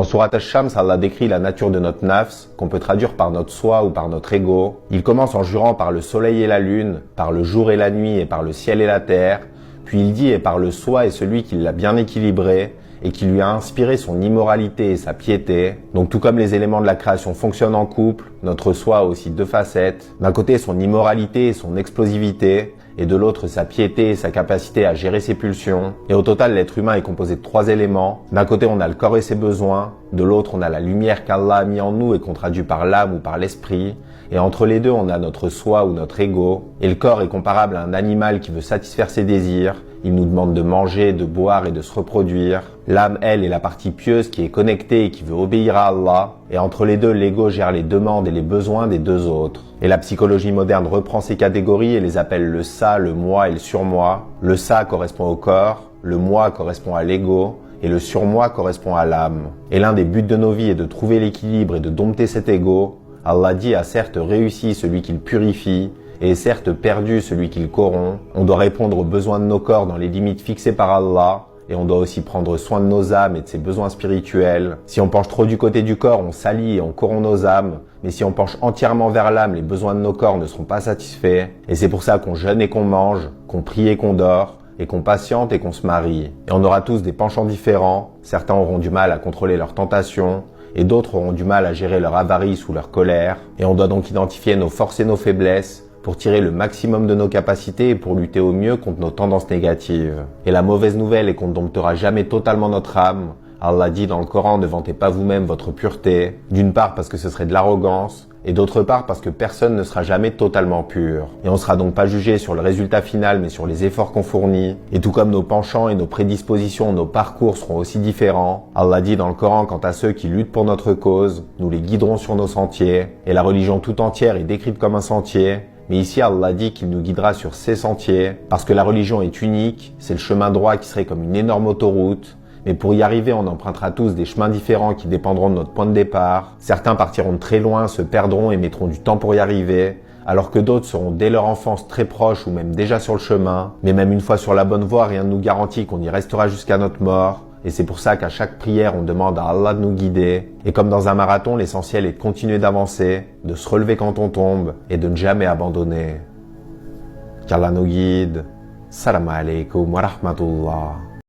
Dans Surat Ash-Shams, Allah décrit la nature de notre nafs, qu'on peut traduire par notre soi ou par notre ego. Il commence en jurant par le soleil et la lune, par le jour et la nuit et par le ciel et la terre. Puis il dit et par le soi et celui qui l'a bien équilibré et qui lui a inspiré son immoralité et sa piété. Donc tout comme les éléments de la création fonctionnent en couple, notre soi a aussi deux facettes. D'un côté son immoralité et son explosivité, et de l'autre sa piété et sa capacité à gérer ses pulsions. Et au total, l'être humain est composé de trois éléments. D'un côté, on a le corps et ses besoins. De l'autre, on a la lumière qu'Allah a mis en nous et qu'on traduit par l'âme ou par l'esprit. Et entre les deux, on a notre soi ou notre ego. Et le corps est comparable à un animal qui veut satisfaire ses désirs. Il nous demande de manger, de boire et de se reproduire. L'âme, elle, est la partie pieuse qui est connectée et qui veut obéir à Allah. Et entre les deux, l'ego gère les demandes et les besoins des deux autres. Et la psychologie moderne reprend ces catégories et les appelle le ça, le moi et le surmoi. Le ça correspond au corps, le moi correspond à l'ego et le surmoi correspond à l'âme. Et l'un des buts de nos vies est de trouver l'équilibre et de dompter cet ego. Allah dit a certes réussi celui qui le purifie et est certes perdu celui qui le corrompt. On doit répondre aux besoins de nos corps dans les limites fixées par Allah. Et on doit aussi prendre soin de nos âmes et de ses besoins spirituels. Si on penche trop du côté du corps, on salit et on corrompt nos âmes. Mais si on penche entièrement vers l'âme, les besoins de nos corps ne seront pas satisfaits. Et c'est pour ça qu'on jeûne et qu'on mange, qu'on prie et qu'on dort, et qu'on patiente et qu'on se marie. Et on aura tous des penchants différents. Certains auront du mal à contrôler leurs tentations, et d'autres auront du mal à gérer leur avarice ou leur colère. Et on doit donc identifier nos forces et nos faiblesses, pour tirer le maximum de nos capacités et pour lutter au mieux contre nos tendances négatives. Et la mauvaise nouvelle est qu'on ne domptera jamais totalement notre âme. Allah dit dans le Coran, ne vantez pas vous-même votre pureté. D'une part parce que ce serait de l'arrogance, et d'autre part parce que personne ne sera jamais totalement pur. Et on sera donc pas jugé sur le résultat final, mais sur les efforts qu'on fournit. Et tout comme nos penchants et nos prédispositions, nos parcours seront aussi différents. Allah dit dans le Coran, quant à ceux qui luttent pour notre cause, nous les guiderons sur nos sentiers. Et la religion tout entière est décrite comme un sentier. Mais ici, Allah dit qu'il nous guidera sur ces sentiers, parce que la religion est unique, c'est le chemin droit qui serait comme une énorme autoroute. Mais pour y arriver, on empruntera tous des chemins différents qui dépendront de notre point de départ. Certains partiront de très loin, se perdront et mettront du temps pour y arriver, alors que d'autres seront dès leur enfance très proches ou même déjà sur le chemin. Mais même une fois sur la bonne voie, rien ne nous garantit qu'on y restera jusqu'à notre mort. Et c'est pour ça qu'à chaque prière, on demande à Allah de nous guider. Et comme dans un marathon, l'essentiel est de continuer d'avancer, de se relever quand on tombe et de ne jamais abandonner. Qu'Allah nous guide. Salam alaikum wa rahmatullah.